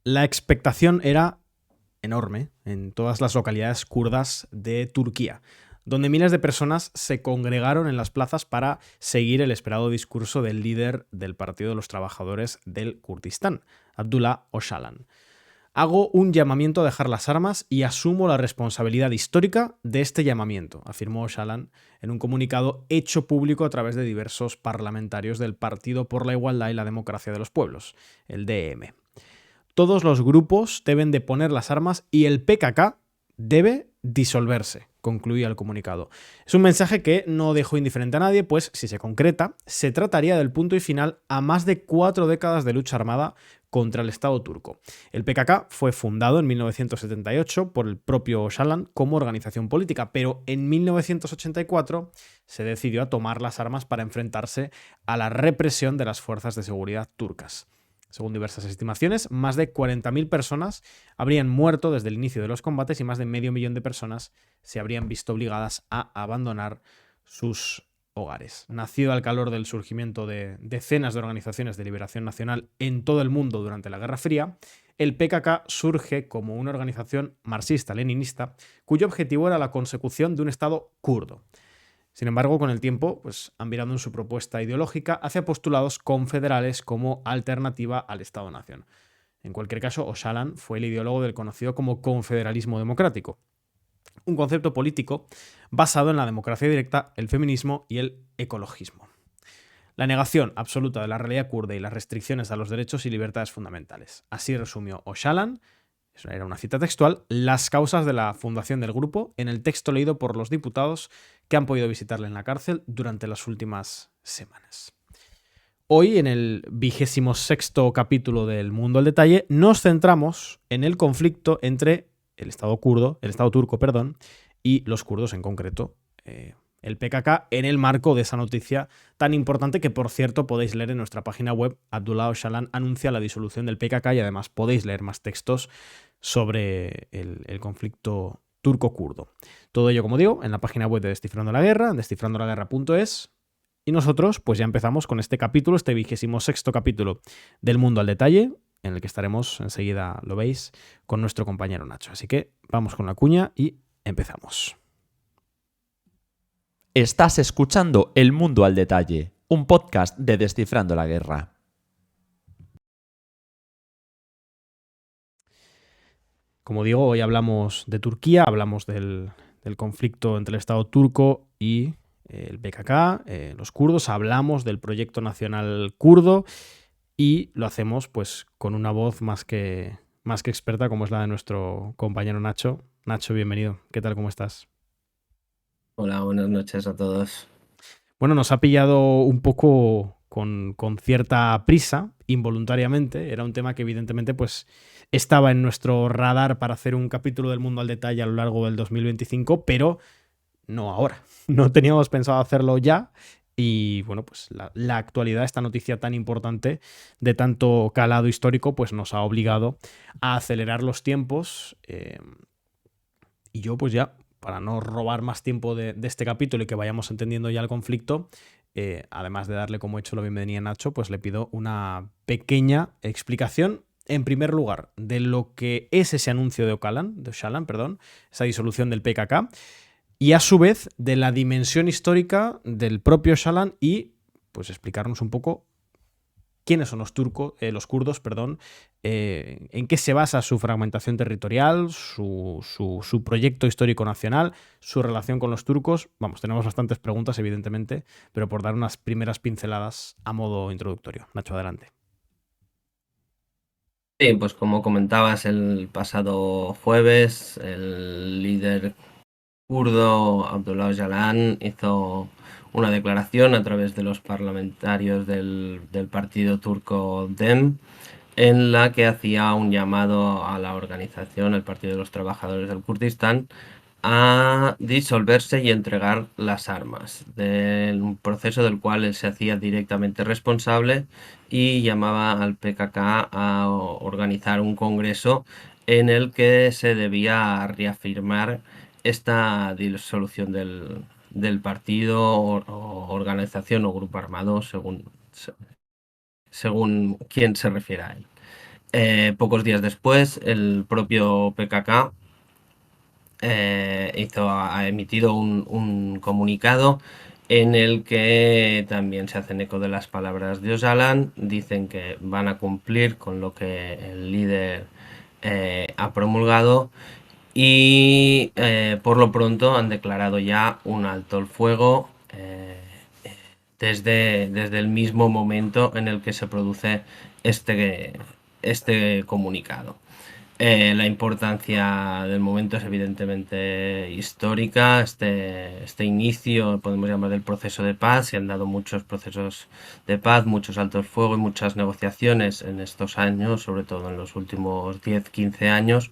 La expectación era enorme en todas las localidades kurdas de Turquía, donde miles de personas se congregaron en las plazas para seguir el esperado discurso del líder del Partido de los Trabajadores del Kurdistán, Abdullah Öcalan. Hago un llamamiento a dejar las armas y asumo la responsabilidad histórica de este llamamiento, afirmó Öcalan en un comunicado hecho público a través de diversos parlamentarios del Partido por la Igualdad y la Democracia de los Pueblos, el DEM. Todos los grupos deben de poner las armas y el PKK debe disolverse, concluía el comunicado. Es un mensaje que no dejó indiferente a nadie, pues si se concreta, se trataría del punto y final a más de 4 décadas de lucha armada contra el Estado turco. El PKK fue fundado en 1978 por el propio Öcalan como organización política, pero en 1984 se decidió a tomar las armas para enfrentarse a la represión de las fuerzas de seguridad turcas. Según diversas estimaciones, más de 40.000 personas habrían muerto desde el inicio de los combates y más de medio millón de personas se habrían visto obligadas a abandonar sus hogares. Nacido al calor del surgimiento de decenas de organizaciones de liberación nacional en todo el mundo durante la Guerra Fría, el PKK surge como una organización marxista-leninista cuyo objetivo era la consecución de un Estado kurdo. Sin embargo, con el tiempo, pues, han virado en su propuesta ideológica hacia postulados confederales como alternativa al Estado-nación. En cualquier caso, Öcalan fue el ideólogo del conocido como confederalismo democrático, un concepto político basado en la democracia directa, el feminismo y el ecologismo. La negación absoluta de la realidad kurda y las restricciones a los derechos y libertades fundamentales. Así resumió Öcalan, eso era una cita textual, las causas de la fundación del grupo en el texto leído por los diputados que han podido visitarle en la cárcel durante las últimas semanas. Hoy, en el 26º capítulo del Mundo al Detalle, nos centramos en el conflicto entre el Estado turco, y los kurdos en concreto, el PKK, en el marco de esa noticia tan importante que, por cierto, podéis leer en nuestra página web. Abdullah Öcalan anuncia la disolución del PKK y además podéis leer más textos sobre el conflicto turco-kurdo. Todo ello, como digo, en la página web de Descifrando la Guerra, descifrandolaguerra.es. Y nosotros, pues ya empezamos con este capítulo, este 26º capítulo del Mundo al Detalle, en el que estaremos, enseguida lo veis, con nuestro compañero Nacho. Así que vamos con la cuña y empezamos. Estás escuchando El Mundo al Detalle, un podcast de Descifrando la Guerra. Como digo, hoy hablamos de Turquía, hablamos del conflicto entre el Estado turco y el PKK, los kurdos, hablamos del proyecto nacional kurdo y lo hacemos pues con una voz más que experta como es la de nuestro compañero Nacho. Nacho, bienvenido. ¿Qué tal? ¿Cómo estás? Hola, buenas noches a todos. Bueno, nos ha pillado un poco con cierta prisa, involuntariamente. Era un tema que evidentemente pues, estaba en nuestro radar para hacer un capítulo del Mundo al Detalle a lo largo del 2025, pero no ahora. No teníamos pensado hacerlo ya. Y bueno, pues la actualidad, esta noticia tan importante de tanto calado histórico, pues nos ha obligado a acelerar los tiempos. Y yo pues ya, para no robar más tiempo de este capítulo y que vayamos entendiendo ya el conflicto, además de darle como he hecho la bienvenida a Nacho, pues le pido una pequeña explicación, en primer lugar, de lo que es ese anuncio de Öcalan, esa disolución del PKK, y a su vez de la dimensión histórica del propio Öcalan y pues explicarnos un poco quiénes son los kurdos, en qué se basa su fragmentación territorial, su proyecto histórico nacional, su relación con los turcos. Vamos, tenemos bastantes preguntas, evidentemente, pero por dar unas primeras pinceladas a modo introductorio. Nacho, adelante. Sí, pues como comentabas, el pasado jueves, el líder kurdo Abdullah Öcalan hizo una declaración a través de los parlamentarios del partido turco DEM, en la que hacía un llamado a la organización, el Partido de los Trabajadores del Kurdistán, a disolverse y entregar las armas, del proceso del cual él se hacía directamente responsable, y llamaba al PKK a organizar un congreso en el que se debía reafirmar esta disolución del partido o organización o grupo armado, según quién se refiere a él. Pocos días después, el propio PKK ha emitido un comunicado en el que también se hacen eco de las palabras de Öcalan. Dicen que van a cumplir con lo que el líder ha promulgado y por lo pronto han declarado ya un alto el fuego desde el mismo momento en el que se produce este comunicado. La importancia del momento es evidentemente histórica. Este inicio, podemos llamar, del proceso de paz. Se han dado muchos procesos de paz, muchos altos fuego y muchas negociaciones en estos años, sobre todo en los últimos 10-15 años,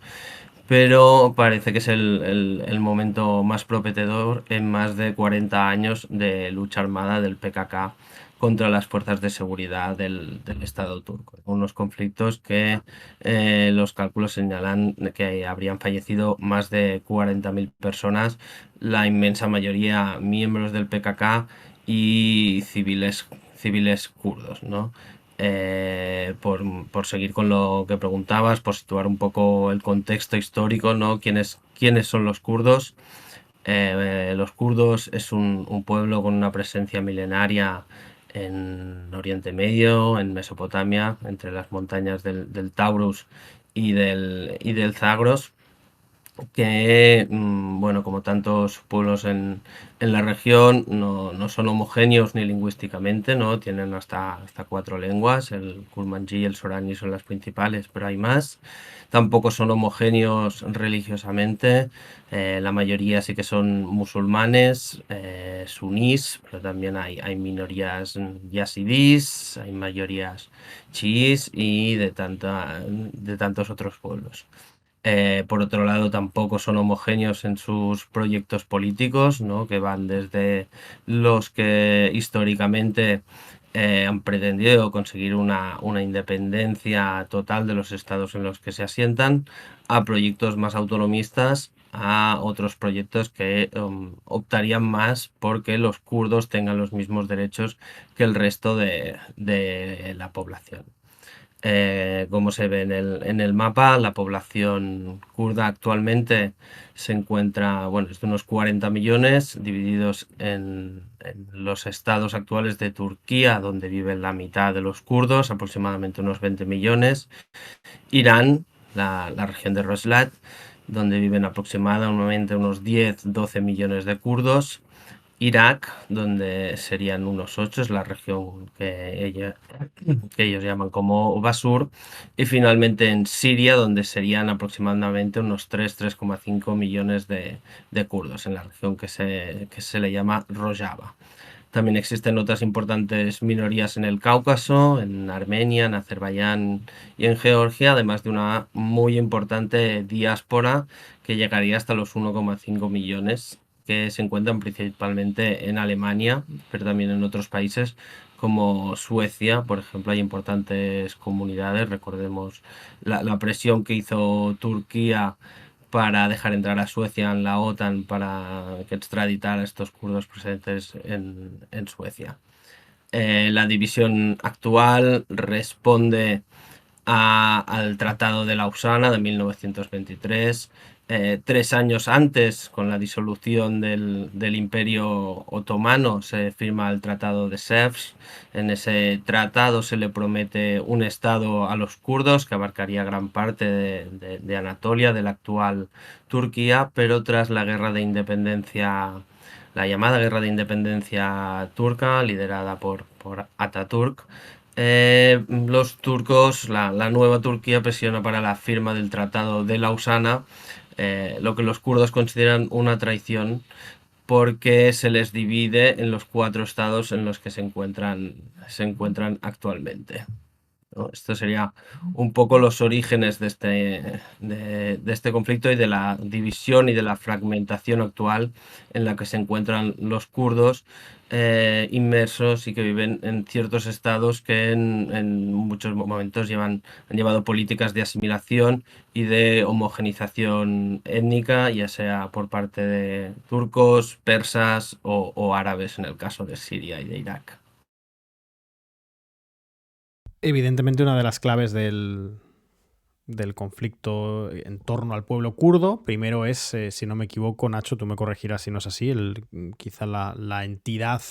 pero parece que es el momento más prometedor en más de 40 años de lucha armada del PKK contra las fuerzas de seguridad del Estado turco. Unos conflictos que los cálculos señalan que habrían fallecido más de 40.000 personas, la inmensa mayoría miembros del PKK y civiles kurdos, ¿no? Por seguir con lo que preguntabas, por situar un poco el contexto histórico, ¿no? ¿Quiénes son los kurdos? Los kurdos es un pueblo con una presencia milenaria en Oriente Medio, en Mesopotamia, entre las montañas del Taurus y del Zagros, que, bueno, como tantos pueblos en la región, no son homogéneos ni lingüísticamente, ¿no? Tienen hasta 4 lenguas, el kurmanji y el sorani son las principales, pero hay más. Tampoco son homogéneos religiosamente, la mayoría sí que son musulmanes, sunís, pero también hay minorías yazidís, hay mayorías chiís y de tantos otros pueblos. Por otro lado, tampoco son homogéneos en sus proyectos políticos, ¿no? Que van desde los que históricamente han pretendido conseguir una independencia total de los estados en los que se asientan, a proyectos más autonomistas, a otros proyectos que optarían más porque los kurdos tengan los mismos derechos que el resto de la población. Como se ve en el mapa, la población kurda actualmente se encuentra, bueno, es de unos 40 millones, divididos en los estados actuales de Turquía, donde viven la mitad de los kurdos, aproximadamente unos 20 millones. Irán, la región de Roslat, donde viven aproximadamente unos 10-12 millones de kurdos. Irak, donde serían unos 8, es la región que ellos llaman como Basur, y finalmente en Siria, donde serían aproximadamente unos 3,5 millones de kurdos, en la región que se le llama Rojava. También existen otras importantes minorías en el Cáucaso, en Armenia, en Azerbaiyán y en Georgia, además de una muy importante diáspora que llegaría hasta los 1,5 millones, que se encuentran principalmente en Alemania, pero también en otros países como Suecia. Por ejemplo, hay importantes comunidades. Recordemos la presión que hizo Turquía para dejar entrar a Suecia en la OTAN, para que extraditara a estos kurdos presentes en Suecia. La división actual responde al Tratado de Lausana de 1923. 3 años antes, con la disolución del Imperio Otomano, se firma el Tratado de Sèvres. En ese tratado se le promete un estado a los kurdos que abarcaría gran parte de Anatolia, de la actual Turquía, pero tras la guerra de independencia, la llamada Guerra de Independencia turca, liderada por Atatürk, los turcos, la nueva Turquía, presiona para la firma del Tratado de Lausana, lo que los kurdos consideran una traición, porque se les divide en los 4 estados en los que se encuentran actualmente, ¿no? Esto sería un poco los orígenes de este conflicto y de la división y de la fragmentación actual en la que se encuentran los kurdos, inmersos y que viven en ciertos estados que en muchos momentos han llevado políticas de asimilación y de homogenización étnica, ya sea por parte de turcos, persas o árabes, en el caso de Siria y de Irak. Evidentemente una de las claves del del conflicto en torno al pueblo kurdo. Primero es, si no me equivoco, Nacho, tú me corregirás si no es así, quizá la entidad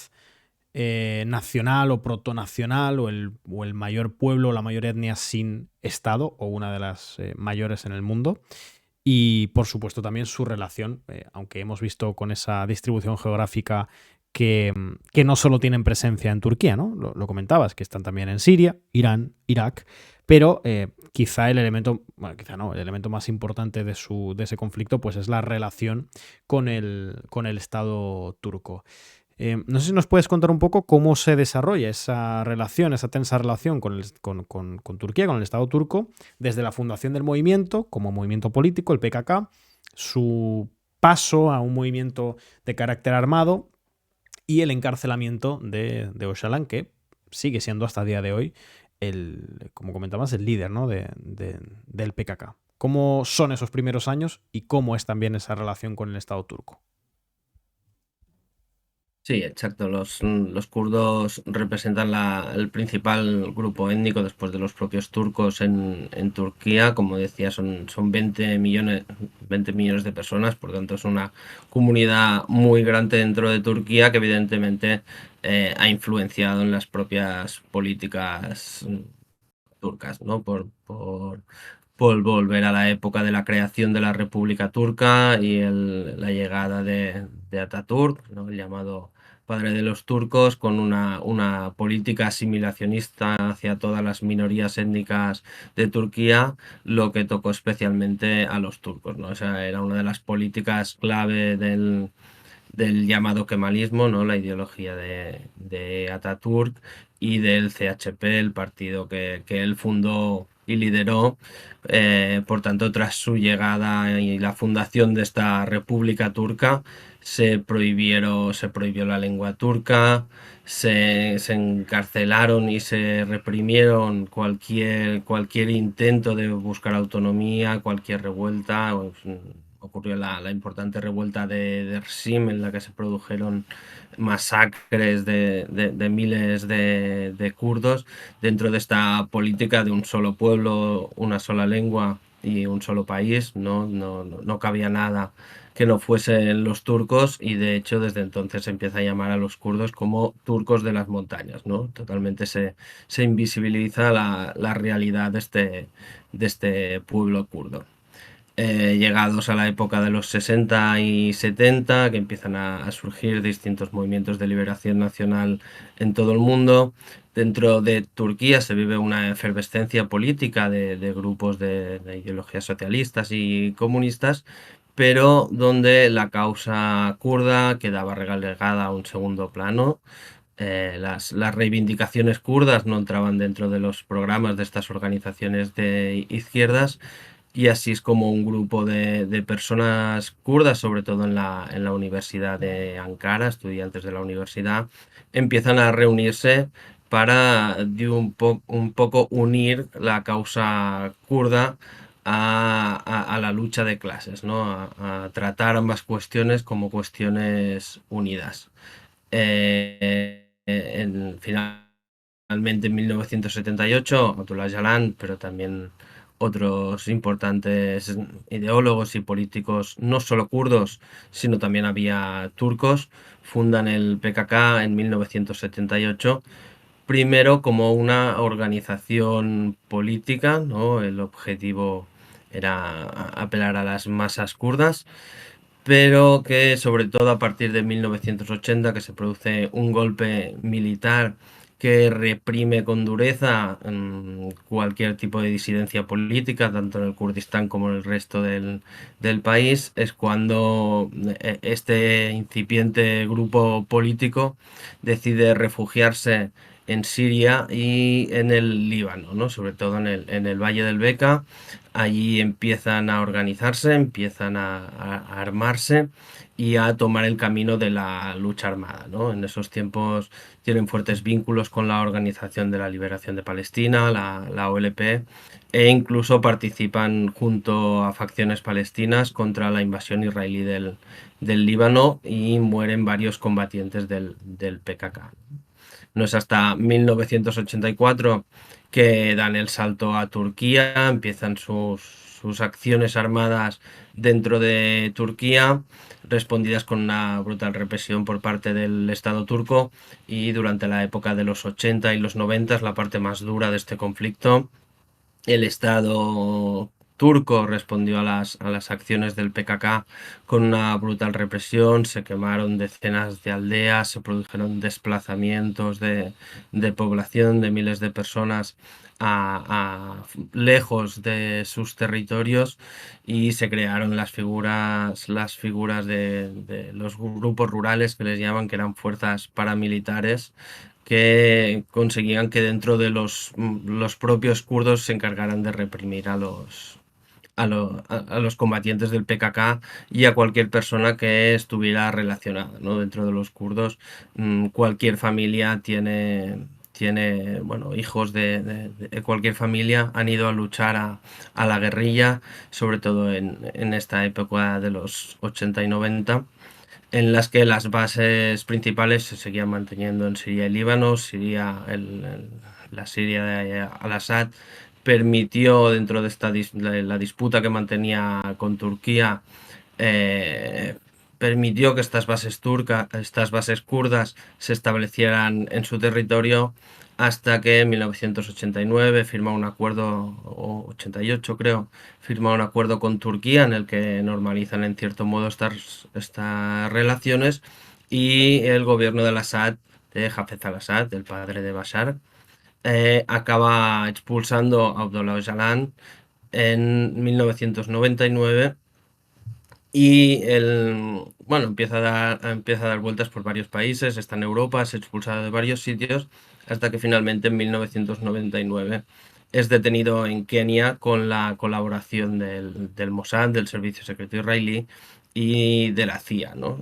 nacional o protonacional o el mayor pueblo, la mayor etnia sin Estado o una de las mayores en el mundo. Y por supuesto también su relación, aunque hemos visto con esa distribución geográfica que no solo tienen presencia en Turquía, ¿no? Lo comentabas, que están también en Siria, Irán, Irak, pero quizá el elemento, bueno, quizá no, el elemento más importante de ese conflicto pues es la relación con el Estado turco. No sé si nos puedes contar un poco cómo se desarrolla esa relación, esa tensa relación con Turquía, con el Estado turco, desde la fundación del movimiento, como movimiento político, el PKK, su paso a un movimiento de carácter armado y el encarcelamiento de Öcalan, que sigue siendo hasta el día de hoy, como comentabas, el líder, ¿no? del PKK. ¿Cómo son esos primeros años y cómo es también esa relación con el Estado turco? Sí, exacto. Los kurdos representan el principal grupo étnico después de los propios turcos en Turquía. Como decía, son 20 millones de personas, por tanto es una comunidad muy grande dentro de Turquía que evidentemente ha influenciado en las propias políticas turcas, ¿no? Por volver a la época de la creación de la República Turca y la llegada de Atatürk, ¿no? El llamado padre de los turcos, con una política asimilacionista hacia todas las minorías étnicas de Turquía, lo que tocó especialmente a los turcos, ¿no? O sea, era una de las políticas clave del llamado kemalismo, ¿no? La ideología de Atatürk y del CHP, el partido que él fundó y lideró. Por tanto, tras su llegada y la fundación de esta República Turca, se prohibió la lengua turca, se encarcelaron y se reprimieron cualquier intento de buscar autonomía, cualquier revuelta. Ocurrió la importante revuelta de Dersim, en la que se produjeron masacres de miles de kurdos dentro de esta política de un solo pueblo, una sola lengua y un solo país. No cabía nada que no fuesen los turcos, y de hecho desde entonces se empieza a llamar a los kurdos como turcos de las montañas, ¿no? Totalmente se invisibiliza la realidad de este pueblo kurdo. Llegados a la época de los 60 y 70, que empiezan a surgir distintos movimientos de liberación nacional en todo el mundo. Dentro de Turquía se vive una efervescencia política de grupos de ideologías socialistas y comunistas, pero donde la causa kurda quedaba relegada a un segundo plano. Las reivindicaciones kurdas no entraban dentro de los programas de estas organizaciones de izquierdas, y así es como un grupo de personas kurdas, sobre todo en la Universidad de Ankara, estudiantes de la universidad, empiezan a reunirse para un poco unir la causa kurda a la lucha de clases, ¿no? A tratar ambas cuestiones como cuestiones unidas. Finalmente, en 1978, Abdullah Öcalan, pero también otros importantes ideólogos y políticos, no solo kurdos, sino también había turcos, fundan el PKK en 1978, primero como una organización política, ¿no? El objetivo era apelar a las masas kurdas, pero que sobre todo a partir de 1980, que se produce un golpe militar que reprime con dureza cualquier tipo de disidencia política, tanto en el Kurdistán como en el resto del país, es cuando este incipiente grupo político decide refugiarse en Siria y en el Líbano, ¿no? Sobre todo en el Valle del Beca. Allí empiezan a organizarse, empiezan a armarse y a tomar el camino de la lucha armada, ¿no? En esos tiempos tienen fuertes vínculos con la Organización de la Liberación de Palestina, la OLP, e incluso participan junto a facciones palestinas contra la invasión israelí del Líbano, y mueren varios combatientes del PKK. No es hasta 1984 que dan el salto a Turquía, empiezan sus acciones armadas dentro de Turquía, respondidas con una brutal represión por parte del Estado turco, y durante la época de los 80 y los 90 es la parte más dura de este conflicto. El Estado turco respondió a las acciones del PKK con una brutal represión, se quemaron decenas de aldeas, se produjeron desplazamientos de población, de miles de personas lejos de sus territorios, y se crearon las figuras de los grupos rurales, que les llaman, que eran fuerzas paramilitares, que conseguían que dentro de los propios kurdos se encargaran de reprimir a los combatientes del PKK y a cualquier persona que estuviera relacionada, ¿no? Dentro de los kurdos, cualquier familia bueno, hijos de cualquier familia han ido a luchar a la guerrilla, sobre todo en esta época de los 80 y 90, en las que las bases principales se seguían manteniendo en Siria y Líbano. La Siria de Al-Assad permitió, dentro de la disputa que mantenía con Turquía, eh, permitió que estas bases kurdas se establecieran en su territorio, hasta que en 1989 firma un acuerdo, o 88 creo, firma un acuerdo con Turquía en el que normalizan en cierto modo estas relaciones, y el gobierno de Al-Assad, de Hafez al-Assad, del padre de Bashar, acaba expulsando a Abdullah Öcalan en 1999, y bueno, empieza a dar vueltas por varios países, está en Europa, es expulsado de varios sitios, hasta que finalmente en 1999 es detenido en Kenia con la colaboración del Mossad, del Servicio Secreto Israelí, y de la CIA, ¿no?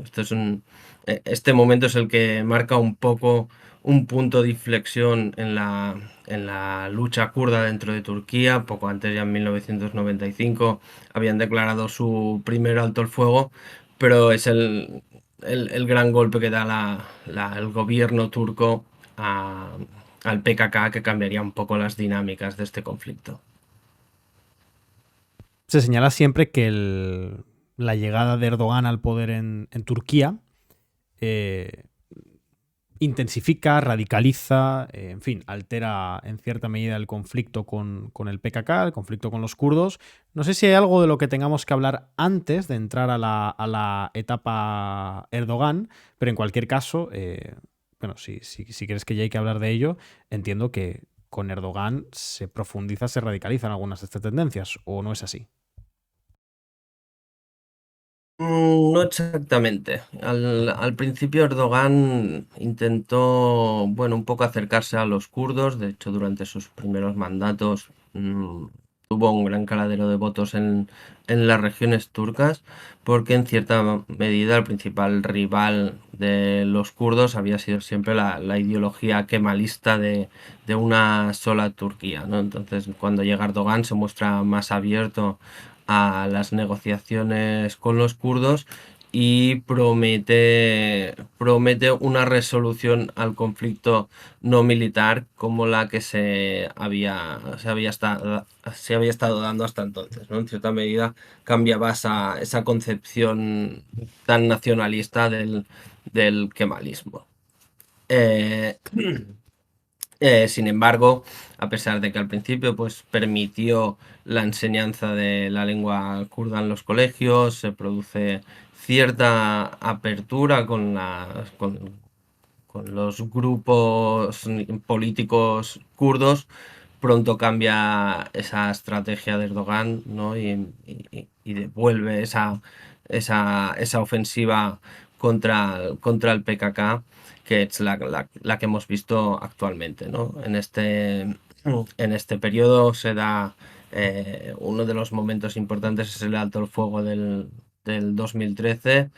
Este momento es el que marca un poco un punto de inflexión en la lucha kurda dentro de Turquía. Poco antes, ya en 1995, habían declarado su primer alto el fuego, pero es el gran golpe que da el gobierno turco al PKK, que cambiaría un poco las dinámicas de este conflicto. Se señala siempre que la llegada de Erdogan al poder en Turquía intensifica, radicaliza, en fin, altera en cierta medida el conflicto con el PKK, el conflicto con los kurdos. No sé si hay algo de lo que tengamos que hablar antes de entrar a la etapa Erdogan, pero en cualquier caso, bueno, si crees que ya hay que hablar de ello, entiendo que con Erdogan se profundiza, se radicalizan algunas de estas tendencias, ¿o no es así? No exactamente. Al principio Erdogan intentó, bueno, un poco acercarse a los kurdos. De hecho, durante sus primeros mandatos, tuvo un gran caladero de votos en las regiones turcas, porque en cierta medida el principal rival de los kurdos había sido siempre la ideología kemalista de una sola Turquía, ¿no? Entonces, cuando llega Erdogan, se muestra más abierto a las negociaciones con los kurdos, y promete una resolución al conflicto no militar, como la que se había estado dando hasta entonces, ¿no? En cierta medida cambiaba esa concepción tan nacionalista del kemalismo. Eh, Sin embargo, a pesar de que al principio pues permitió la enseñanza de la lengua kurda en los colegios, se produce cierta apertura con los grupos políticos kurdos. Pronto cambia esa estrategia de Erdogan, ¿no? Y devuelve esa ofensiva contra el PKK, que es la que hemos visto actualmente, ¿no? En este periodo se da, uno de los momentos importantes es el alto el fuego del 2013.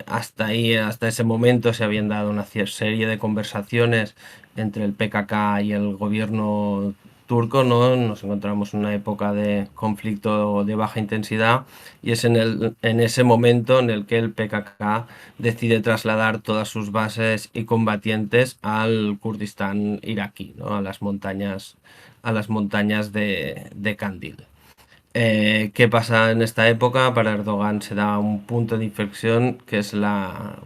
Hasta ese momento se habían dado una serie de conversaciones entre el PKK y el gobierno turco, ¿no? Nos encontramos en una época de conflicto de baja intensidad y es en ese momento en el que el PKK decide trasladar todas sus bases y combatientes al Kurdistán iraquí, ¿no? A las montañas de Kandil. ¿Qué pasa en esta época? Para Erdogan se da un punto de inflexión que es la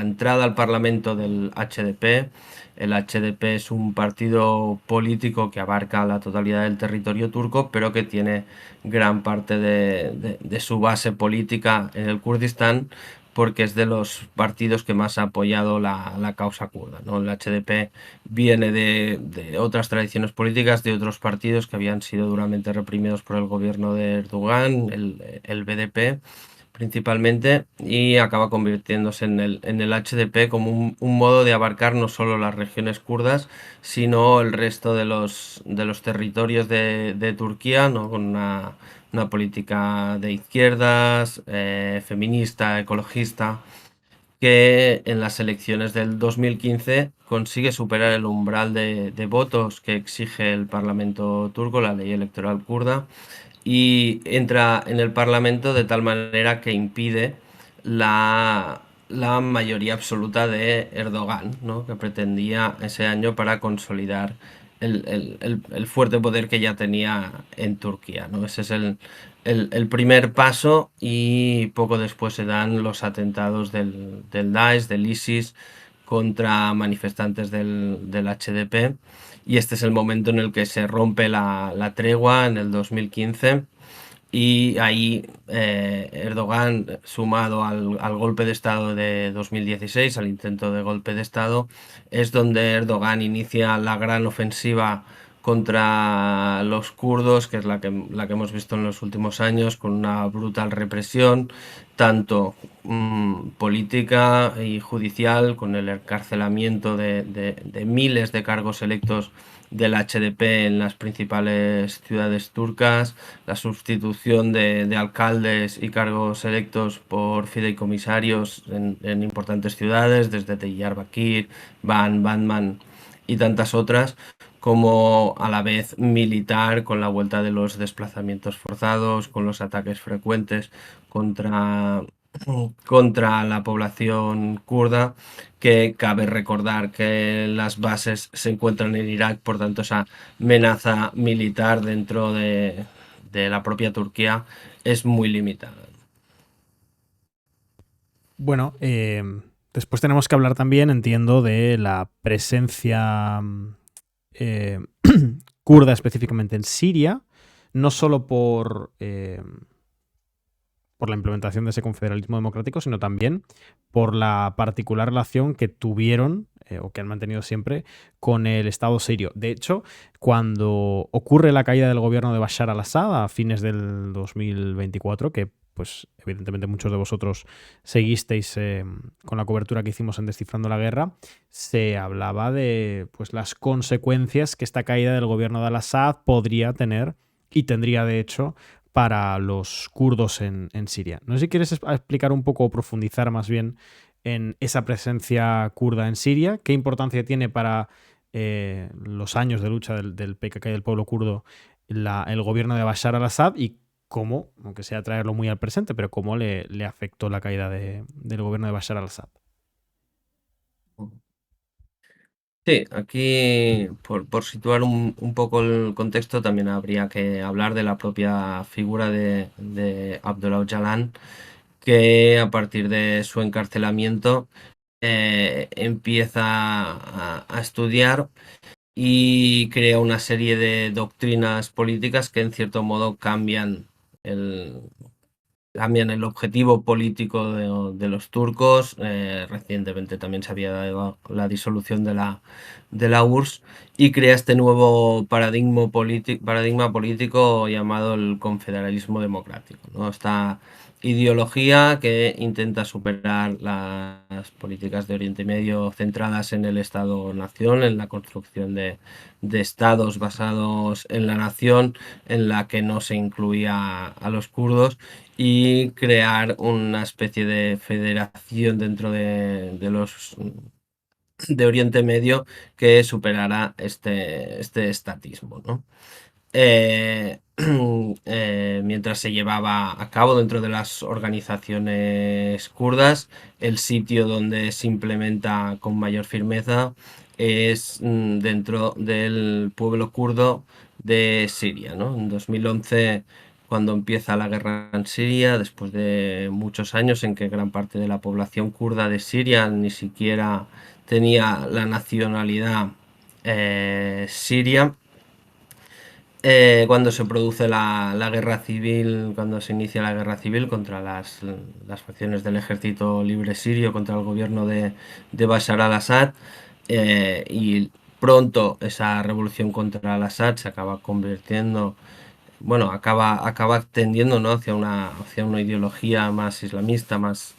entrada al Parlamento del HDP. El HDP es un partido político que abarca la totalidad del territorio turco, pero que tiene gran parte de su base política en el Kurdistán, porque es de los partidos que más ha apoyado la causa kurda, ¿no? El HDP viene de otras tradiciones políticas, de otros partidos que habían sido duramente reprimidos por el gobierno de Erdogan, el BDP principalmente, y acaba convirtiéndose en el HDP como un modo de abarcar no solo las regiones kurdas, sino el resto de los territorios de Turquía, ¿no? Con una política de izquierdas, feminista, ecologista, que en las elecciones del 2015 consigue superar el umbral de votos que exige el Parlamento turco, la ley electoral kurda, y entra en el Parlamento de tal manera que impide la mayoría absoluta de Erdogan, ¿no? Que pretendía ese año para consolidar el fuerte poder que ya tenía en Turquía, ¿no? Ese es el primer paso y poco después se dan los atentados del Daesh, del ISIS, contra manifestantes del HDP, y este es el momento en el que se rompe la tregua en el 2015 y ahí Erdogan, sumado al golpe de Estado de 2016, al intento de golpe de Estado, es donde Erdogan inicia la gran ofensiva contra los kurdos, que es la que hemos visto en los últimos años, con una brutal represión, tanto política y judicial, con el encarcelamiento de miles de cargos electos del HDP en las principales ciudades turcas, la sustitución de alcaldes y cargos electos por fideicomisarios en importantes ciudades, desde Diyarbakir, Van, Batman y tantas otras, como a la vez militar, con la vuelta de los desplazamientos forzados, con los ataques frecuentes contra, contra la población kurda, que cabe recordar que las bases se encuentran en Irak, por tanto esa amenaza militar dentro de la propia Turquía es muy limitada. Bueno, después tenemos que hablar también, entiendo, de la presencia eh, kurda específicamente en Siria, no solo por la implementación de ese confederalismo democrático, sino también por la particular relación que tuvieron o que han mantenido siempre con el Estado sirio. De hecho, cuando ocurre la caída del gobierno de Bashar al-Assad a fines del 2024, que pues evidentemente muchos de vosotros seguisteis con la cobertura que hicimos en Descifrando la Guerra, se hablaba de pues las consecuencias que esta caída del gobierno de al-Assad podría tener y tendría de hecho para los kurdos en Siria. No sé si quieres explicar un poco o profundizar más bien en esa presencia kurda en Siria, qué importancia tiene para los años de lucha del PKK y del pueblo kurdo el gobierno de Bashar al-Assad y cómo, aunque sea traerlo muy al presente, pero cómo le afectó la caída del gobierno de Bashar al-Assad. Sí, aquí por situar un poco el contexto también habría que hablar de la propia figura de Abdullah Öcalan, que a partir de su encarcelamiento empieza a estudiar y crea una serie de doctrinas políticas que en cierto modo cambian el objetivo político de los turcos. Recientemente también se había dado la disolución de la URSS y crea este nuevo paradigma político llamado el confederalismo democrático, ¿no? Esta ideología que intenta superar las políticas de Oriente Medio centradas en el Estado-nación, en la construcción de estados basados en la nación, en la que no se incluía a los kurdos, y crear una especie de federación dentro de los de Oriente Medio que superara este estatismo, ¿no? Mientras se llevaba a cabo dentro de las organizaciones kurdas, el sitio donde se implementa con mayor firmeza es dentro del pueblo kurdo de Siria, ¿no? En 2011, cuando empieza la guerra en Siria, después de muchos años en que gran parte de la población kurda de Siria ni siquiera tenía la nacionalidad siria, cuando se produce la guerra civil, cuando se inicia la guerra civil contra las facciones del ejército libre sirio, contra el gobierno de Bashar al-Assad, y pronto esa revolución contra al-Assad se acaba convirtiendo, bueno, acaba tendiendo, ¿no?, hacia una ideología más islamista, más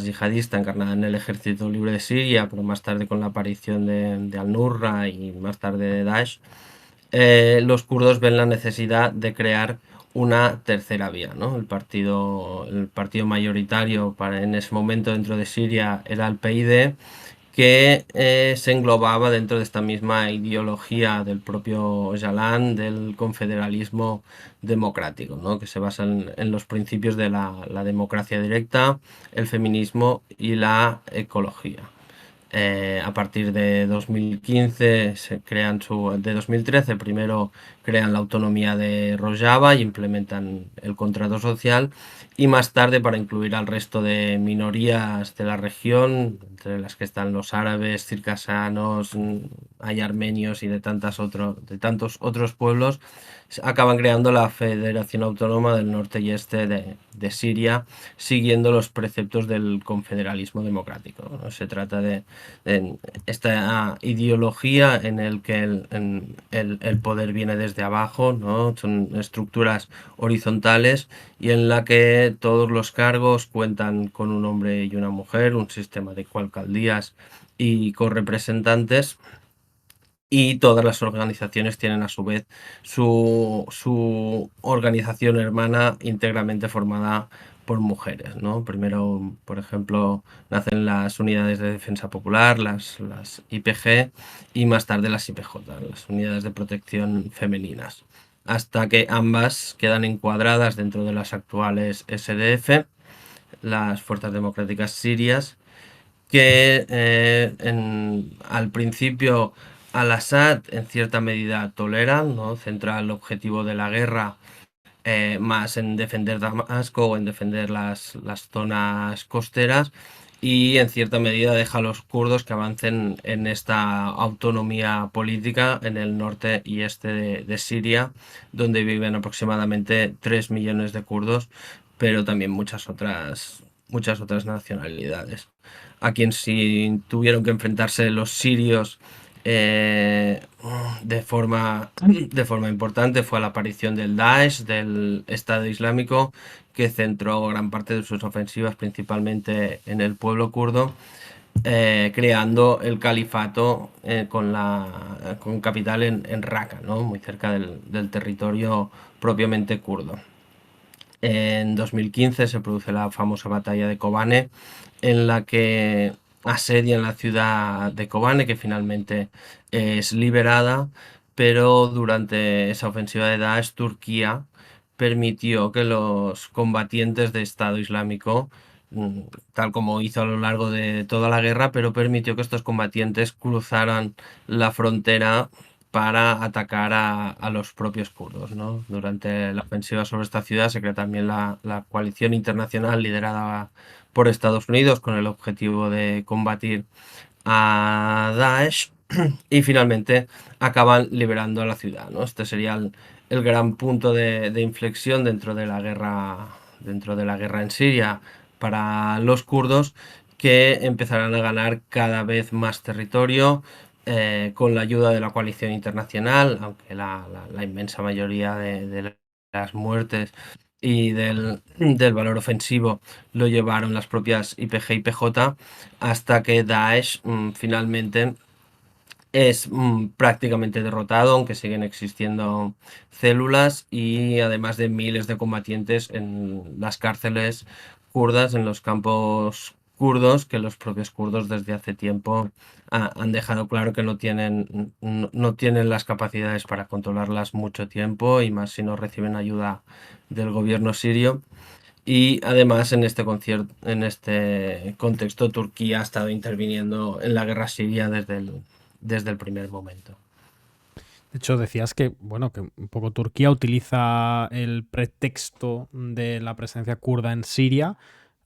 yihadista, encarnada en el ejército libre de Siria, pero más tarde con la aparición de Al-Nusra y más tarde de Daesh. Los kurdos ven la necesidad de crear una tercera vía, ¿no? El partido mayoritario en ese momento dentro de Siria era el PID, que se englobaba dentro de esta misma ideología del propio Öcalan, del confederalismo democrático, ¿no?, que se basa en los principios de la democracia directa, el feminismo y la ecología. A partir de 2015 de 2013 primero crean la autonomía de Rojava y implementan el contrato social, y más tarde, para incluir al resto de minorías de la región, entre las que están los árabes, circasanos, hay armenios y de tantos otros pueblos, acaban creando la Federación Autónoma del Norte y Este de Siria, siguiendo los preceptos del confederalismo democrático, ¿no? Se trata de esta ideología en el que el poder viene desde abajo, ¿no? Son estructuras horizontales y en la que todos los cargos cuentan con un hombre y una mujer, un sistema de alcaldías y correpresentantes, y todas las organizaciones tienen a su vez su organización hermana íntegramente formada por mujeres, ¿no? Primero, por ejemplo, nacen las unidades de defensa popular, las IPG, y más tarde las IPJ, las unidades de protección femeninas, hasta que ambas quedan encuadradas dentro de las actuales SDF, las Fuerzas Democráticas Sirias, que al principio al-Assad en cierta medida toleran, ¿no? Centra el objetivo de la guerra más en defender Damasco o en defender las zonas costeras, y en cierta medida deja a los kurdos que avancen en esta autonomía política en el norte y este de Siria, donde viven aproximadamente 3 millones de kurdos, pero también muchas otras nacionalidades. A quien sí tuvieron que enfrentarse los sirios de forma importante fue la aparición del Daesh, del Estado Islámico, que centró gran parte de sus ofensivas principalmente en el pueblo kurdo, creando el califato con capital en Raqqa, ¿no?, muy cerca del territorio propiamente kurdo. En 2015 se produce la famosa batalla de Kobane, en la que asedian la ciudad de Kobane, que finalmente es liberada, pero durante esa ofensiva de Daesh, Turquía permitió que los combatientes de Estado Islámico, tal como hizo a lo largo de toda la guerra, pero permitió que estos combatientes cruzaran la frontera para atacar a los propios kurdos, ¿no? Durante la ofensiva sobre esta ciudad se crea también la coalición internacional liderada por Estados Unidos con el objetivo de combatir a Daesh, y finalmente acaban liberando a la ciudad, ¿no? Este sería el gran punto de inflexión dentro de la guerra en Siria para los kurdos, que empezarán a ganar cada vez más territorio con la ayuda de la coalición internacional, aunque la inmensa mayoría de las muertes y del valor ofensivo lo llevaron las propias IPG y PJ, hasta que Daesh finalmente es prácticamente derrotado, aunque siguen existiendo células y además de miles de combatientes en las cárceles kurdas, en los campos kurdos, que los propios kurdos desde hace tiempo han dejado claro que no tienen las capacidades para controlarlas mucho tiempo, y más si no reciben ayuda del gobierno sirio. Y además en este contexto Turquía ha estado interviniendo en la guerra siria desde el primer momento. De hecho, decías que, bueno, que un poco Turquía utiliza el pretexto de la presencia kurda en Siria,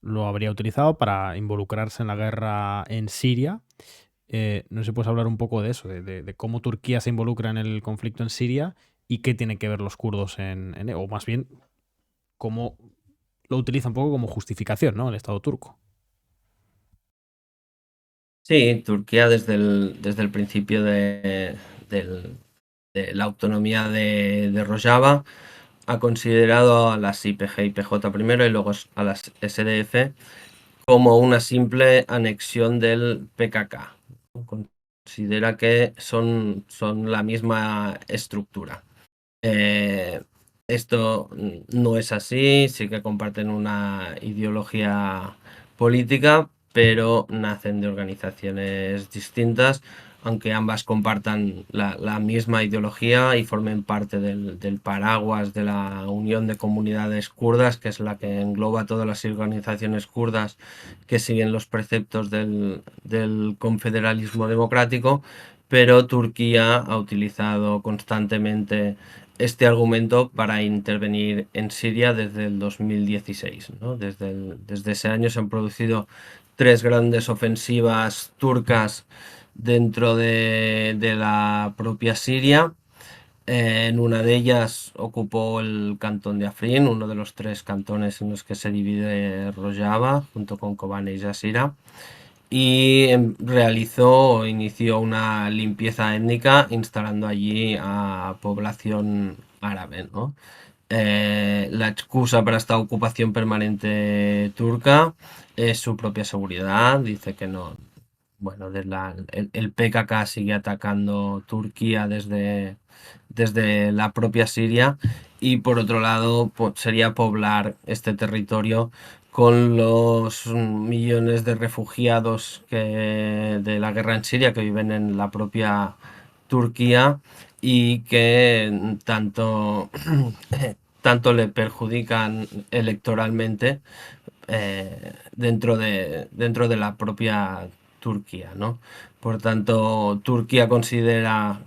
lo habría utilizado para involucrarse en la guerra en Siria. No sé si puedes hablar un poco de eso, de cómo Turquía se involucra en el conflicto en Siria y qué tienen que ver los kurdos o más bien, cómo lo utiliza un poco como justificación, ¿no? El Estado turco. Sí, Turquía desde el principio de la autonomía de Rojava ha considerado a las YPG y PJ primero y luego a las SDF como una simple anexión del PKK. Considera que son la misma estructura. Esto no es así, sí que comparten una ideología política, pero nacen de organizaciones distintas, aunque ambas compartan la misma ideología y formen parte del paraguas de la Unión de Comunidades Kurdas, que es la que engloba todas las organizaciones kurdas que siguen los preceptos del confederalismo democrático. Pero Turquía ha utilizado constantemente este argumento para intervenir en Siria desde el 2016, ¿no? Desde ese año se han producido 3 grandes ofensivas turcas dentro de la propia Siria. En una de ellas ocupó el cantón de Afrin, uno de los 3 cantones en los que se divide Rojava, junto con Kobane y Jasira, y inició una limpieza étnica instalando allí a población árabe, ¿no? La excusa para esta ocupación permanente turca es su propia seguridad. Dice que no, bueno, el PKK sigue atacando Turquía desde la propia Siria, y por otro lado sería poblar este territorio con los millones de refugiados de la guerra en Siria que viven en la propia Turquía y que tanto le perjudican electoralmente dentro de la propia Turquía, ¿no? Por tanto, Turquía considera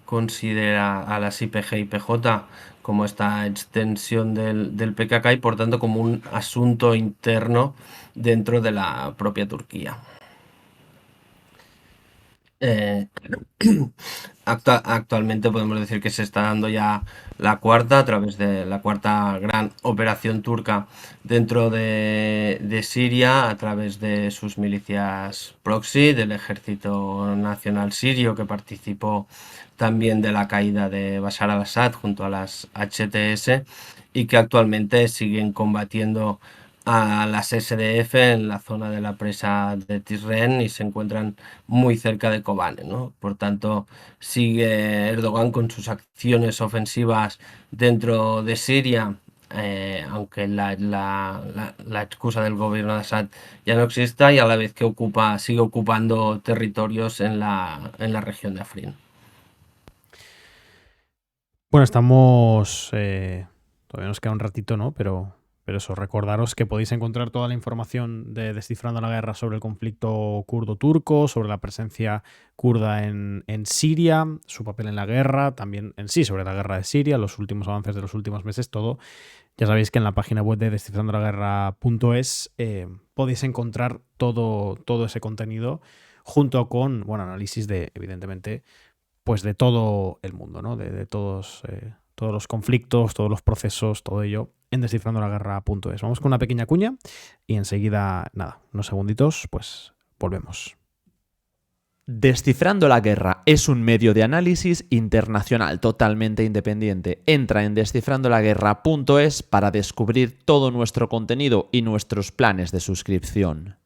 a las YPG y PJ como esta extensión del PKK y por tanto como un asunto interno dentro de la propia Turquía. Eh, Actualmente podemos decir que se está dando ya la cuarta, a través de la cuarta gran operación turca dentro de Siria, a través de sus milicias proxy, del Ejército Nacional Sirio, que participó también de la caída de Bashar al-Assad junto a las HTS, y que actualmente siguen combatiendo a las SDF en la zona de la presa de Tisren y se encuentran muy cerca de Kobane, ¿no? Por tanto, sigue Erdogan con sus acciones ofensivas dentro de Siria, aunque la excusa del gobierno de Assad ya no exista, y a la vez que sigue ocupando territorios en la región de Afrin. Bueno, estamos... todavía nos queda un ratito, ¿no? Pero eso, recordaros que podéis encontrar toda la información de Descifrando la Guerra sobre el conflicto kurdo-turco, sobre la presencia kurda en Siria, su papel en la guerra, también en sí sobre la guerra de Siria, los últimos avances de los últimos meses, todo. Ya sabéis que en la página web de descifrandolaguerra.es podéis encontrar todo ese contenido junto con, bueno, análisis de, evidentemente, pues de todo el mundo, ¿no? De todos los conflictos, todos los procesos, todo ello en descifrandolaguerra.es. Vamos con una pequeña cuña y enseguida, nada, unos segunditos, pues volvemos. Descifrando la Guerra es un medio de análisis internacional totalmente independiente. Entra en descifrandolaguerra.es para descubrir todo nuestro contenido y nuestros planes de suscripción.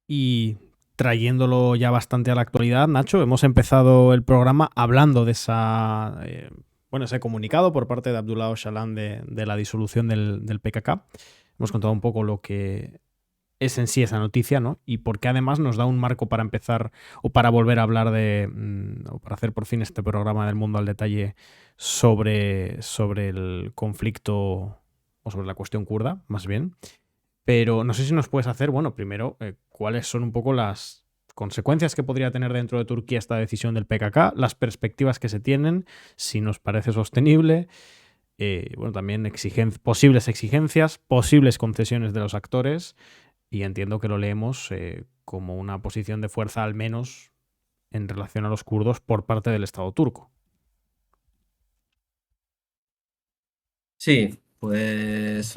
Y trayéndolo ya bastante a la actualidad, Nacho, hemos empezado el programa hablando de ese comunicado por parte de Abdullah Öcalan de la disolución del PKK. Hemos contado un poco lo que es en sí esa noticia, ¿no? Y porque además nos da un marco para empezar o para volver a hablar o para hacer por fin este programa del Mundo al Detalle sobre el conflicto o sobre la cuestión kurda, más bien. Pero no sé si nos puedes hacer, bueno, primero, cuáles son un poco las consecuencias que podría tener dentro de Turquía esta decisión del PKK, las perspectivas que se tienen, si nos parece sostenible, bueno, también posibles exigencias, posibles concesiones de los actores, y entiendo que lo leemos como una posición de fuerza al menos en relación a los kurdos por parte del Estado turco. Sí, pues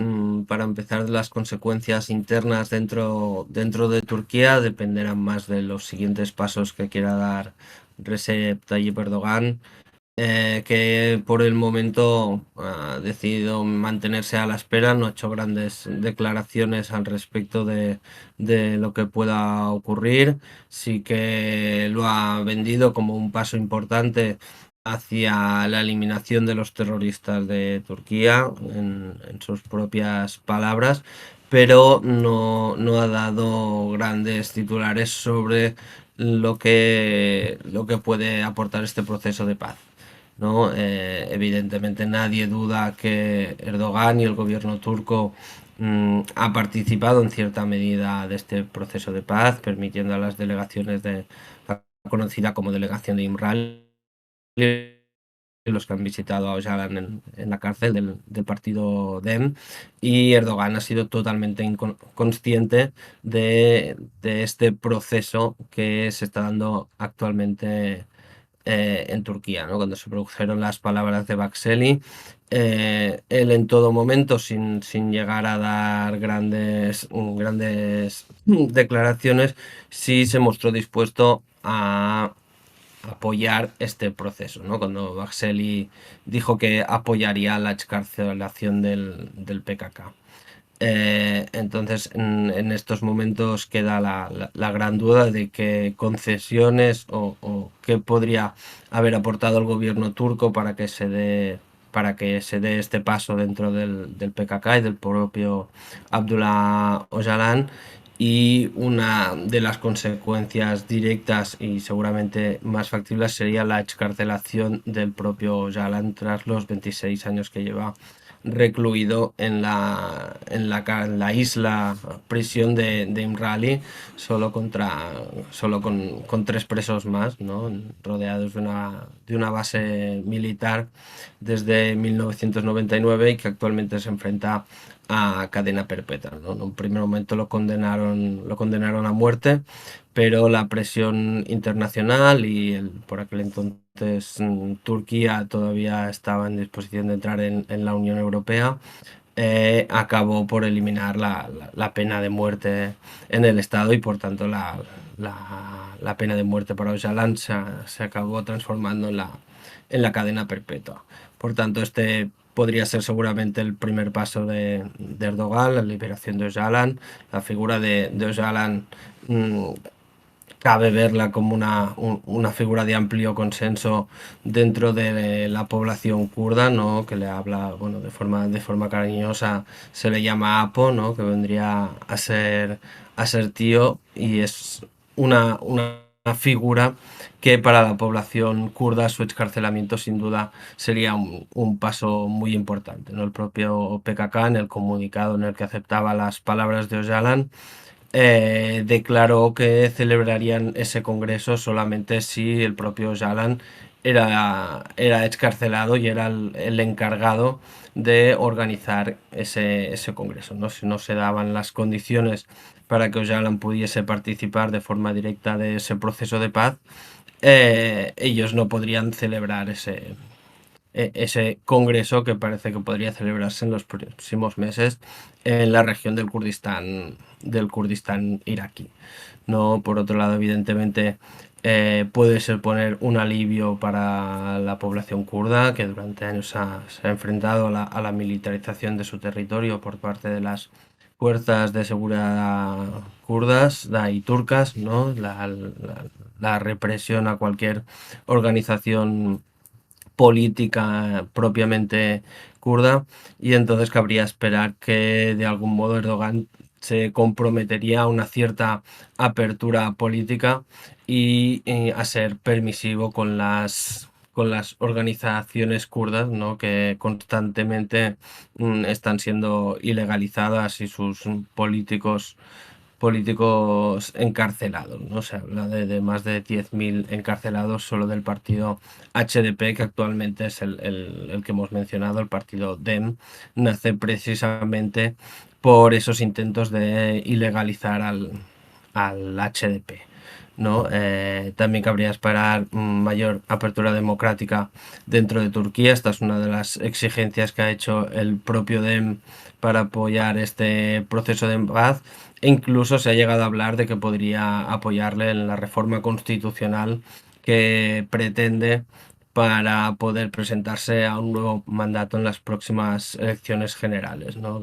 para empezar, las consecuencias internas dentro de Turquía dependerán más de los siguientes pasos que quiera dar Recep Tayyip Erdogan, que por el momento ha decidido mantenerse a la espera, no ha hecho grandes declaraciones al respecto de lo que pueda ocurrir. Sí que lo ha vendido como un paso importante hacia la eliminación de los terroristas de Turquía, en sus propias palabras, pero no ha dado grandes titulares sobre lo que puede aportar este proceso de paz, ¿no? Evidentemente nadie duda que Erdogan y el gobierno turco ha participado en cierta medida de este proceso de paz, permitiendo a las delegaciones de la conocida como delegación de Imral, los que han visitado a Öcalan en la cárcel del partido DEM, y Erdogan ha sido totalmente consciente de este proceso que se está dando actualmente en Turquía, ¿no? Cuando se produjeron las palabras de Bakseli, él en todo momento, sin llegar a dar grandes declaraciones, sí se mostró dispuesto a apoyar este proceso, ¿no? Cuando Bakseli dijo que apoyaría la excarcelación del PKK. Entonces, en estos momentos queda la gran duda de qué concesiones o qué podría haber aportado el gobierno turco para que se dé este paso dentro del PKK y del propio Abdullah Öcalan. Y una de las consecuencias directas y seguramente más factibles sería la excarcelación del propio Öcalan tras los 26 años que lleva recluido en la isla prisión de Imrali, solo con 3 presos más, ¿no? Rodeados de una base militar desde 1999 y que actualmente se enfrenta a cadena perpetua, ¿no? En un primer momento lo condenaron a muerte, pero la presión internacional y por aquel entonces Turquía todavía estaba en disposición de entrar en la Unión Europea, acabó por eliminar la pena de muerte en el Estado, y por tanto la pena de muerte para Öcalan se acabó transformando en la cadena perpetua. Por tanto, este podría ser seguramente el primer paso de Erdogan, la liberación de Öcalan. La figura de Öcalan cabe verla como una figura de amplio consenso dentro de la población kurda, ¿no? Que le habla, bueno, de forma cariñosa se le llama Apo, ¿no? Que vendría a ser tío, y es una figura que para la población kurda su excarcelamiento sin duda sería un paso muy importante, ¿no? El propio PKK, en el comunicado en el que aceptaba las palabras de Öcalan, declaró que celebrarían ese congreso solamente si el propio Öcalan era excarcelado y era el encargado de organizar ese congreso, ¿no? Si no se daban las condiciones para que Öcalan pudiese participar de forma directa de ese proceso de paz, ellos no podrían celebrar ese congreso, que parece que podría celebrarse en los próximos meses en la región del Kurdistán iraquí. No, por otro lado, evidentemente, puede suponer un alivio para la población kurda, que durante años se ha enfrentado a la militarización de su territorio por parte de las fuerzas de seguridad kurdas y turcas, ¿no? La represión a cualquier organización política propiamente kurda, y entonces cabría esperar que de algún modo Erdogan se comprometería a una cierta apertura política y a ser permisivo con las organizaciones kurdas, ¿no? Que constantemente están siendo ilegalizadas y sus políticos encarcelados, ¿no? Se habla de más de 10.000 encarcelados solo del partido HDP, que actualmente es el que hemos mencionado, el partido DEM. Nace precisamente por esos intentos de ilegalizar al HDP, ¿no? También cabría esperar mayor apertura democrática dentro de Turquía. Esta es una de las exigencias que ha hecho el propio DEM para apoyar este proceso de paz. E incluso se ha llegado a hablar de que podría apoyarle en la reforma constitucional que pretende para poder presentarse a un nuevo mandato en las próximas elecciones generales, ¿no?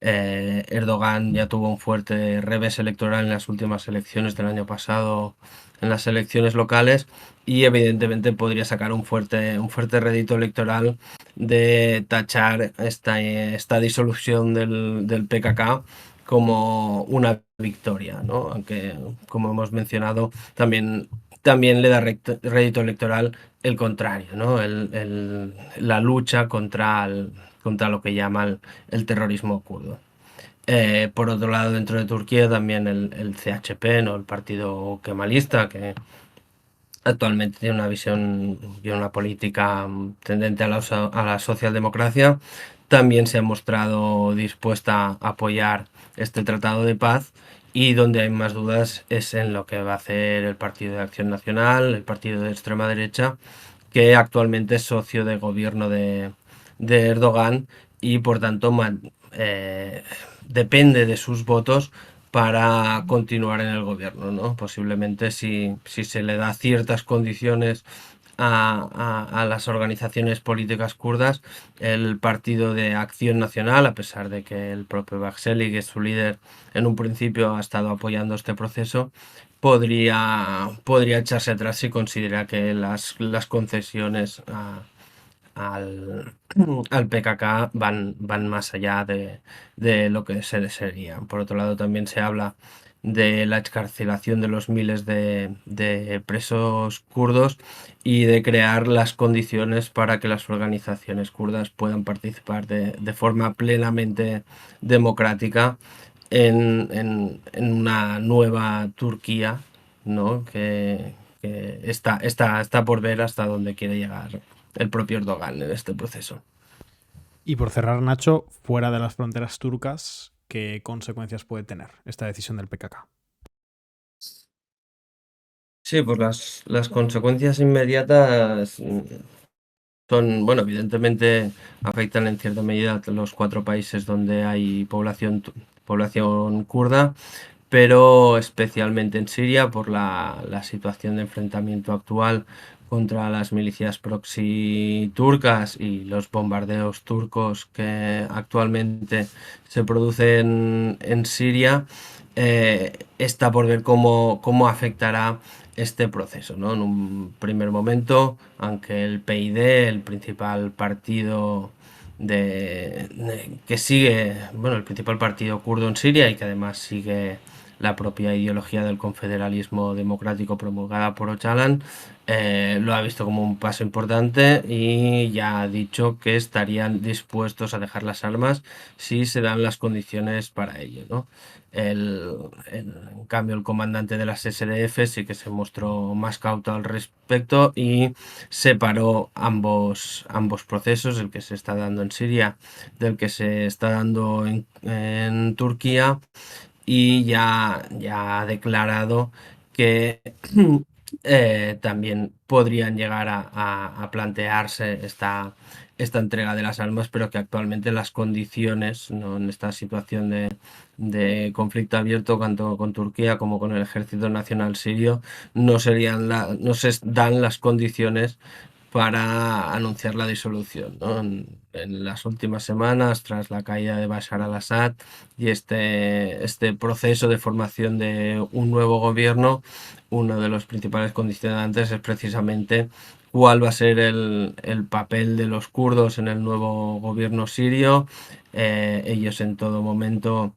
Erdogan ya tuvo un fuerte revés electoral en las últimas elecciones del año pasado, en las elecciones locales, y evidentemente podría sacar un fuerte rédito electoral de tachar esta disolución del PKK como una victoria, ¿no? Aunque, como hemos mencionado, también le da rédito electoral el contrario, ¿no? La lucha contra lo que llama el terrorismo kurdo. Por otro lado, dentro de Turquía también el CHP, ¿no? El partido kemalista, que actualmente tiene una visión y una política tendente a la socialdemocracia, también se ha mostrado dispuesta a apoyar este tratado de paz, y donde hay más dudas es en lo que va a hacer el Partido de Acción Nacional, el partido de extrema derecha, que actualmente es socio de gobierno de Erdogan y por tanto depende de sus votos para continuar en el gobierno, ¿no? Posiblemente si se le da ciertas condiciones a las organizaciones políticas kurdas, el Partido de Acción Nacional, a pesar de que el propio Bakseli, que es su líder, en un principio ha estado apoyando este proceso, podría echarse atrás si considera que las concesiones al PKK van más allá de lo que se desearía. Por otro lado, también se habla de la excarcelación de los miles de presos kurdos y de crear las condiciones para que las organizaciones kurdas puedan participar de forma plenamente democrática en una nueva Turquía, ¿no? Que está por ver hasta dónde quiere llegar el propio Erdogan en este proceso. Y por cerrar, Nacho, fuera de las fronteras turcas, ¿qué consecuencias puede tener esta decisión del PKK? Sí, pues las consecuencias inmediatas son, bueno, evidentemente afectan en cierta medida a los 4 países donde hay población kurda, pero especialmente en Siria por la situación de enfrentamiento actual contra las milicias proxy turcas y los bombardeos turcos que actualmente se producen en Siria. Está por ver cómo afectará este proceso, ¿no? En un primer momento, aunque el PID, el principal partido que sigue, bueno, el principal partido kurdo en Siria y que además sigue la propia ideología del confederalismo democrático promulgada por Öcalan, lo ha visto como un paso importante y ya ha dicho que estarían dispuestos a dejar las armas si se dan las condiciones para ello, ¿no? En cambio, el comandante de las SDF sí que se mostró más cauto al respecto y separó ambos procesos, el que se está dando en Siria del que se está dando en Turquía, y ya ha declarado que también podrían llegar a plantearse esta entrega de las armas, pero que actualmente las condiciones, ¿no? En esta situación de conflicto abierto tanto con Turquía como con el Ejército Nacional Sirio no se dan las condiciones para anunciar la disolución, ¿no? En las últimas semanas, tras la caída de Bashar al-Assad y este proceso de formación de un nuevo gobierno, uno de los principales condicionantes es precisamente cuál va a ser el papel de los kurdos en el nuevo gobierno sirio. Ellos en todo momento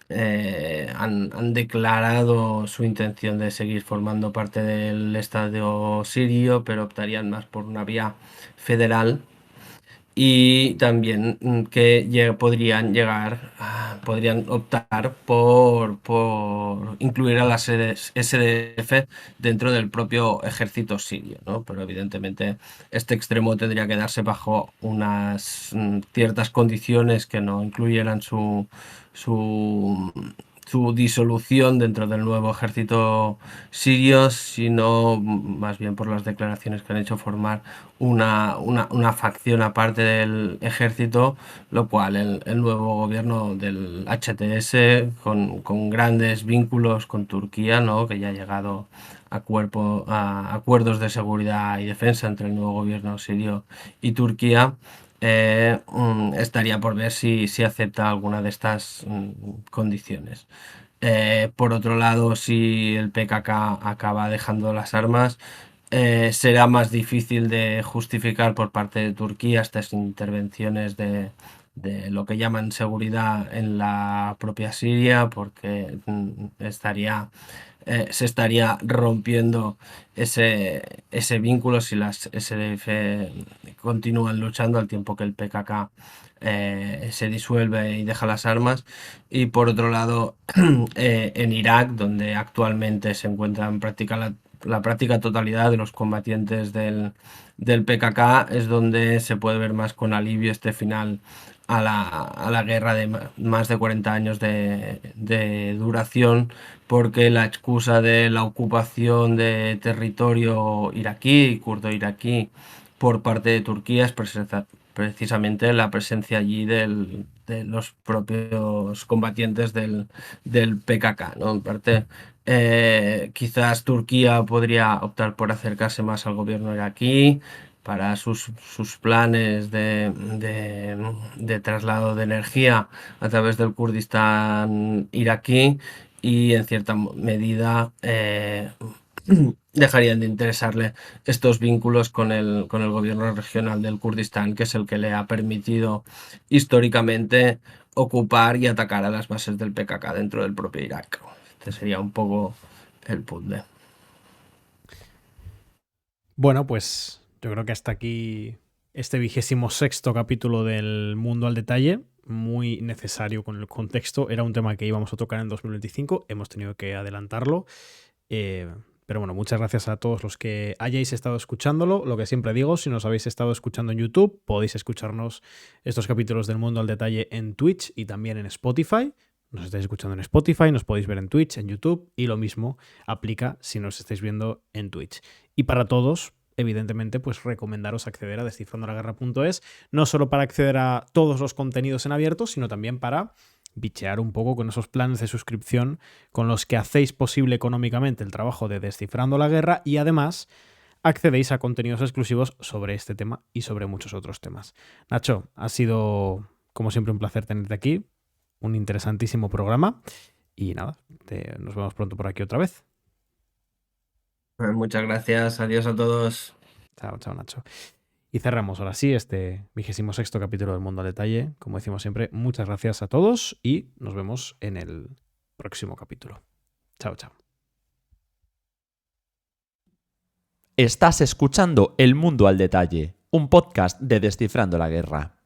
han declarado su intención de seguir formando parte del Estado sirio, pero optarían más por una vía federal. Y también que podrían optar por incluir a las SDF dentro del propio ejército sirio, ¿no? Pero evidentemente este extremo tendría que darse bajo unas ciertas condiciones que no incluyeran su, su disolución dentro del nuevo ejército sirio, sino más bien por las declaraciones que han hecho formar una facción aparte del ejército, lo cual el nuevo gobierno del HTS, con grandes vínculos con Turquía, ¿no? Que ya ha llegado a acuerdos de seguridad y defensa entre el nuevo gobierno sirio y Turquía, estaría por ver si acepta alguna de estas condiciones. Por otro lado, si el PKK acaba dejando las armas, será más difícil de justificar por parte de Turquía estas intervenciones de lo que llaman seguridad en la propia Siria, porque se estaría rompiendo ese vínculo si las SDF continúan luchando al tiempo que el PKK se disuelve y deja las armas. Y por otro lado, en Irak, donde actualmente se encuentra en práctica la práctica totalidad de los combatientes del PKK, es donde se puede ver más con alivio este final a la guerra de más de 40 años de duración, porque la excusa de la ocupación de territorio iraquí, kurdo iraquí, por parte de Turquía es precisamente la presencia allí de los propios combatientes del PKK, ¿no? En parte, quizás Turquía podría optar por acercarse más al gobierno iraquí para sus planes de traslado de energía a través del Kurdistán iraquí, y en cierta medida dejarían de interesarle estos vínculos con el gobierno regional del Kurdistán, que es el que le ha permitido históricamente ocupar y atacar a las bases del PKK dentro del propio Irak. Este sería un poco el puzzle. Bueno, pues yo creo que hasta aquí este 26º capítulo del Mundo al Detalle, muy necesario con el contexto. Era un tema que íbamos a tocar en 2025, hemos tenido que adelantarlo. Pero bueno, muchas gracias a todos los que hayáis estado escuchándolo. Lo que siempre digo, si nos habéis estado escuchando en YouTube, podéis escucharnos estos capítulos del Mundo al Detalle en Twitch y también en Spotify. Nos estáis escuchando en Spotify, nos podéis ver en Twitch, en YouTube, y lo mismo aplica si nos estáis viendo en Twitch. Y para todos, evidentemente, pues recomendaros acceder a descifrandolaguerra.es, no solo para acceder a todos los contenidos en abierto, sino también para bichear un poco con esos planes de suscripción con los que hacéis posible económicamente el trabajo de Descifrando la Guerra, y además accedéis a contenidos exclusivos sobre este tema y sobre muchos otros temas. Nacho, ha sido como siempre un placer tenerte aquí, un interesantísimo programa, y nada, nos vemos pronto por aquí otra vez. Muchas gracias, adiós a todos. Chao, chao, Nacho. Y cerramos ahora sí este 26º capítulo del Mundo al Detalle. Como decimos siempre, muchas gracias a todos y nos vemos en el próximo capítulo. Chao, chao. Estás escuchando El Mundo al Detalle, un podcast de Descifrando la Guerra.